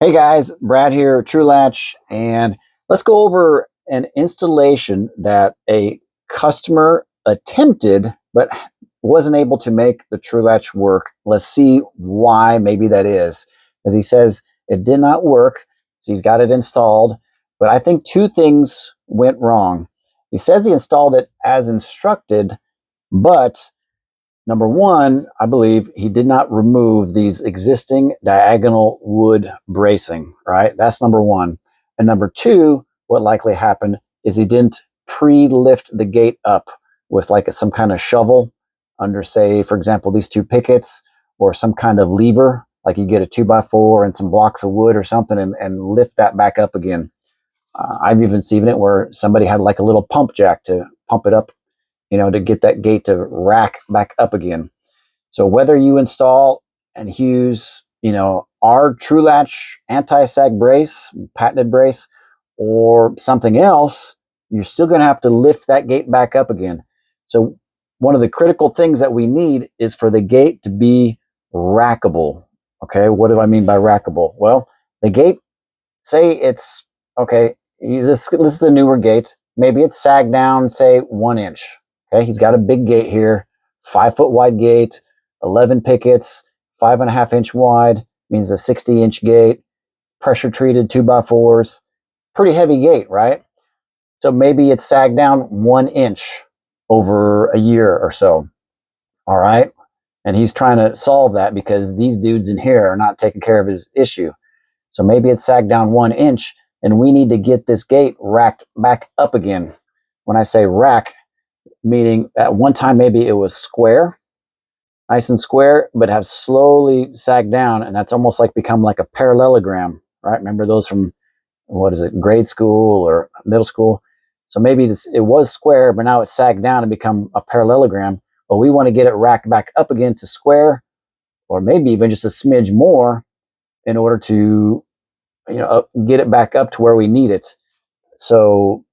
Hey guys, Brad here, True Latch, and let's go over an installation that a customer attempted but wasn't able to make the True Latch work. Let's see why maybe that is. As he says, it did not work, so he's got it installed, but I think two things went wrong. He says he installed it as instructed, but number one, I believe he did not remove these existing diagonal wood bracing, right? That's number one. And number two, what likely happened is he didn't pre-lift the gate up with like some kind of shovel under, say, for example, these two pickets or some kind of lever, like you get a 2x4 and some blocks of wood or something and lift that back up again. I've even seen it where somebody had like a little pump jack to pump it up, to get that gate to rack back up again. So whether you install and use, our True Latch anti-sag brace, patented brace, or something else, you're still going to have to lift that gate back up again. So one of the critical things that we need is for the gate to be rackable. Okay, what do I mean by rackable? Well, the gate, say it's, okay, this is a newer gate. Maybe it's sagged down, say 1 inch. Okay, he's got a big gate here, 5-foot wide gate, 11 pickets, 5.5-inch wide, means a 60-inch gate, pressure treated 2x4s, pretty heavy gate, right? So maybe it's sagged down 1 inch over a year or so. All right. And he's trying to solve that because these dudes in here are not taking care of his issue. So maybe it's sagged down 1 inch and we need to get this gate racked back up again. When I say rack, meaning at one time maybe it was square, nice and square, but have slowly sagged down, and that's almost like become like a parallelogram, right? Remember those from, what is it, grade school or middle school? So maybe it was square, but now it's sagged down and become a parallelogram. But we want to get it racked back up again to square, or maybe even just a smidge more in order to, get it back up to where we need it. So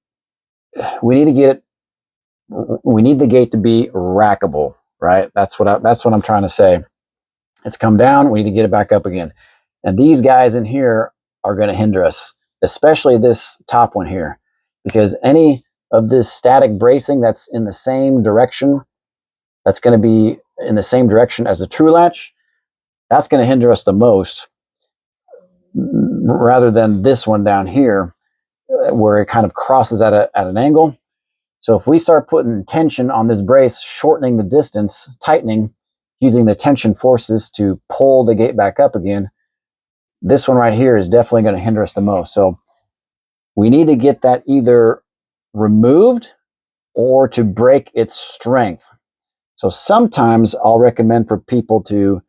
we need to get it. We need the gate to be rackable, right? That's what I'm trying to say. It's come down. We need to get it back up again. And these guys in here are going to hinder us, especially this top one here, because any of this static bracing that's in the same direction, that's going to be in the same direction as the True Latch, that's going to hinder us the most, rather than this one down here, where it kind of crosses at an angle. So if we start putting tension on this brace, shortening the distance, tightening, using the tension forces to pull the gate back up again, this one right here is definitely going to hinder us the most. So we need to get that either removed or to break its strength. So sometimes I'll recommend for people to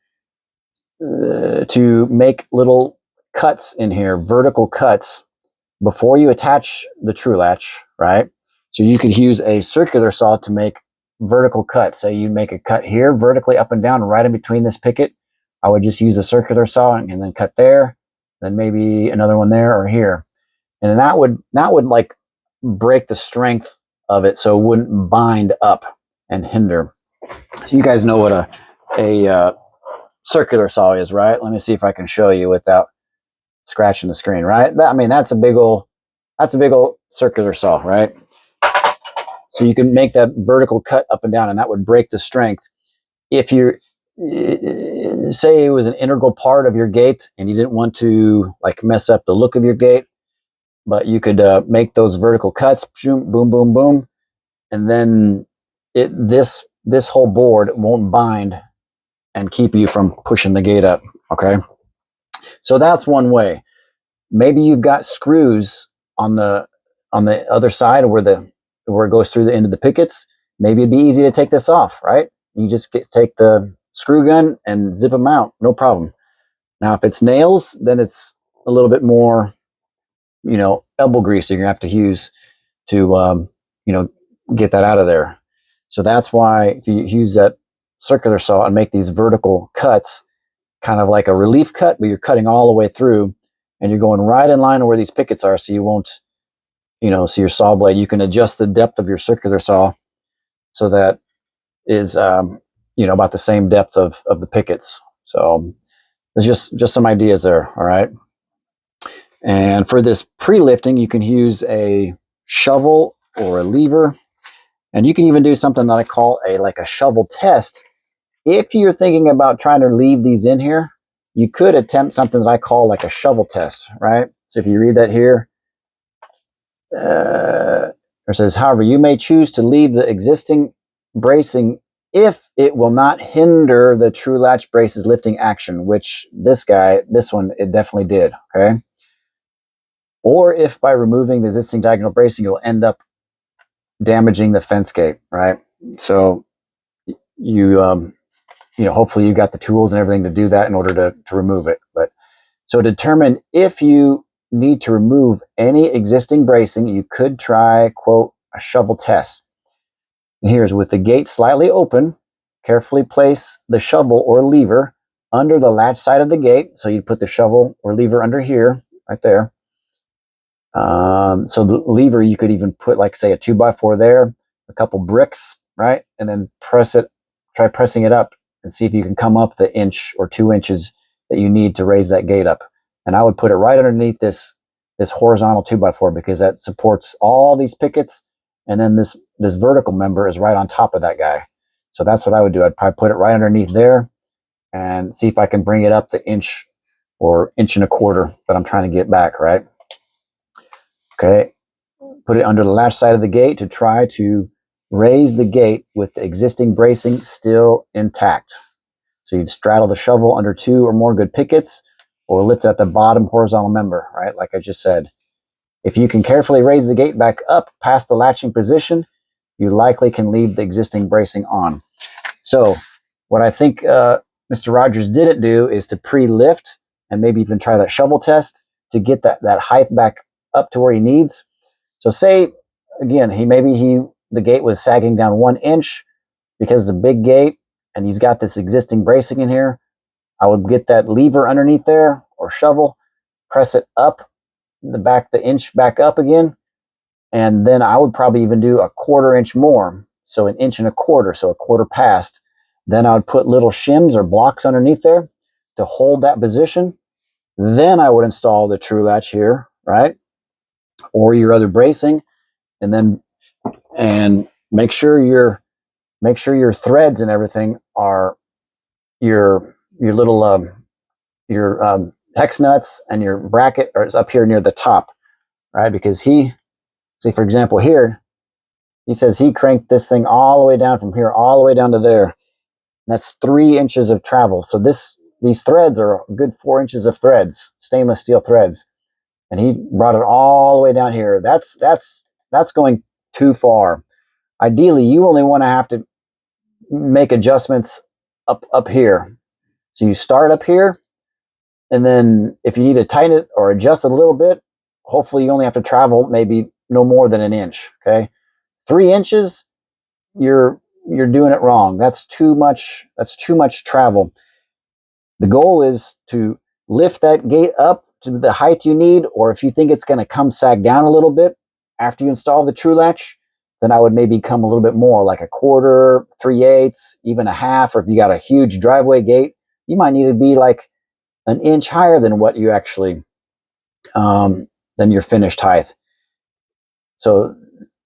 make little cuts in here, vertical cuts, before you attach the True Latch, right? So you could use a circular saw to make vertical cuts. Say you make a cut here vertically up and down right in between this picket. I would just use a circular saw and then cut there, then maybe another one there or here. And that would like break the strength of it so it wouldn't bind up and hinder. So you guys know what a circular saw is, right? Let me see if I can show you without scratching the screen, right? I mean, that's a big old circular saw, right? So you can make that vertical cut up and down, and that would break the strength. If you say it was an integral part of your gate and you didn't want to like mess up the look of your gate, but you could make those vertical cuts, boom, boom, boom, boom, and then this whole board won't bind and keep you from pushing the gate up. Okay, so that's one way. Maybe you've got screws on the other side where it goes through the end of the pickets. Maybe it'd be easy to take this off, right? You just take the screw gun and zip them out, no problem. Now, if it's nails, then it's a little bit more, elbow grease you're gonna have to use to, get that out of there. So that's why if you use that circular saw and make these vertical cuts, kind of like a relief cut, but you're cutting all the way through, and you're going right in line where these pickets are, so you won't, see your saw blade. You can adjust the depth of your circular saw so that is, about the same depth of the pickets. So there's just some ideas there. All right. And for this pre-lifting, you can use a shovel or a lever, and you can even do something that I call like a shovel test. If you're thinking about trying to leave these in here, you could attempt something that I call like a shovel test, right? So if you read that here, it says, however, you may choose to leave the existing bracing if it will not hinder the True Latch brace's lifting action, which this one, it definitely did, okay? Or if by removing the existing diagonal bracing, you'll end up damaging the fence gate, right? So hopefully you got the tools and everything to do that in order to remove it. But so determine if you need to remove any existing bracing, you could try, quote, a shovel test. And here's with the gate slightly open, carefully place the shovel or lever under the latch side of the gate. So you put the shovel or lever under here, right there. So the lever, you could even put, like, say, a 2x4 there, a couple bricks, right? And then try pressing it up and see if you can come up the 1 or 2 inches that you need to raise that gate up. And I would put it right underneath this horizontal 2x4 because that supports all these pickets. And then this vertical member is right on top of that guy. So that's what I would do. I'd probably put it right underneath there and see if I can bring it up the 1 or 1.25 inches that I'm trying to get back, right? Okay, put it under the latch side of the gate to try to raise the gate with the existing bracing still intact. So you'd straddle the shovel under 2 or more good pickets or lift at the bottom horizontal member, right? Like I just said. If you can carefully raise the gate back up past the latching position, you likely can leave the existing bracing on. So what I think Mr. Rogers didn't do is to pre-lift and maybe even try that shovel test to get that height back up to where he needs. So say, again, the gate was sagging down 1 inch because it's a big gate and he's got this existing bracing in here. I would get that lever underneath there or shovel, press it up the inch back up again. And then I would probably even do a 1/4 inch more. So 1.25 inches, so a quarter past. Then I would put little shims or blocks underneath there to hold that position. Then I would install the True Latch here, right? Or your other bracing, and make sure your threads and everything are your little hex nuts and your bracket is up here near the top, right? Because say for example here, he says he cranked this thing all the way down from here all the way down to there. That's 3 inches of travel. So these threads are a good 4 inches of threads, stainless steel threads. And he brought it all the way down here. That's going too far. Ideally, you only want to have to make adjustments up here. So you start up here, and then if you need to tighten it or adjust it a little bit, hopefully you only have to travel maybe no more than 1 inch. Okay, 3 inches, you're doing it wrong. That's too much. That's too much travel. The goal is to lift that gate up to the height you need, or if you think it's going to come sag down a little bit after you install the True Latch, then I would maybe come a little bit more, like 1/4, 3/8, even a half. Or if you got a huge driveway gate, you might need to be like 1 inch higher than what you actually than your finished height. So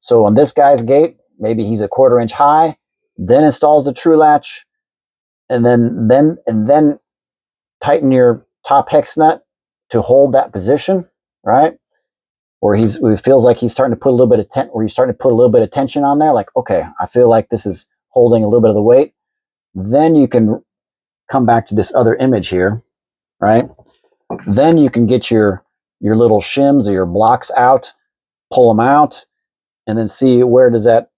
on this guy's gate, maybe he's a 1/4 inch high, then installs the True Latch, and then tighten your top hex nut to hold that position, right? Or he feels like he's starting to put a little bit of tension on there. Like, okay, I feel like this is holding a little bit of the weight. Then you can come back to this other image here, right? Then you can get your little shims or your blocks out, pull them out, and then see where does that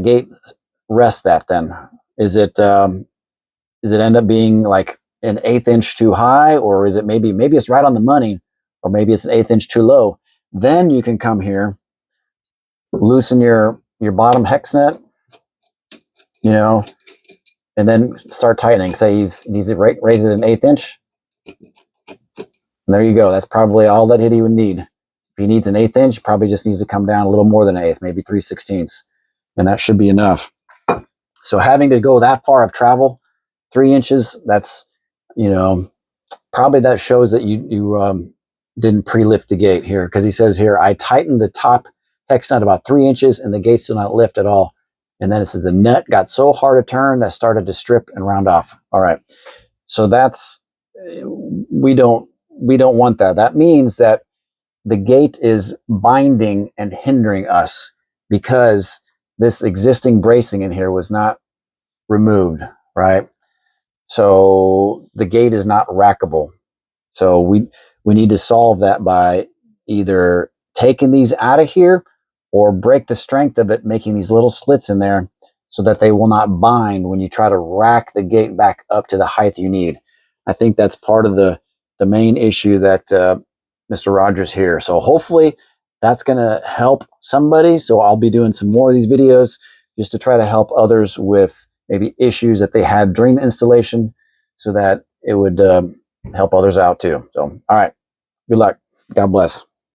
gate rest at then? Is it end up being like 1/8 inch too high, or is it maybe it's right on the money, or maybe it's 1/8 inch too low? Then you can come here, loosen your bottom hex nut, and then start tightening. Say he needs to raise it 1/8 inch. And there you go. That's probably all that he would need. If he needs 1/8 inch, probably just needs to come down a little more than 1/8, maybe 3/16, and that should be enough. So having to go that far of travel, 3 inches, that's, probably that shows that didn't pre-lift the gate here, because he says here, I tightened the top hex nut about 3 inches and the gate still not lift at all. And then it says the nut got so hard to turn that started to strip and round off. All right. So that's, we don't want that. That means that the gate is binding and hindering us because this existing bracing in here was not removed, right? So the gate is not rackable. So we need to solve that by either taking these out of here or break the strength of it, making these little slits in there so that they will not bind when you try to rack the gate back up to the height you need. I think that's part of the main issue that Mr. Rogers here. So hopefully that's going to help somebody. So I'll be doing some more of these videos just to try to help others with maybe issues that they had during the installation so that it would help others out too. So, all right. Good luck. God bless.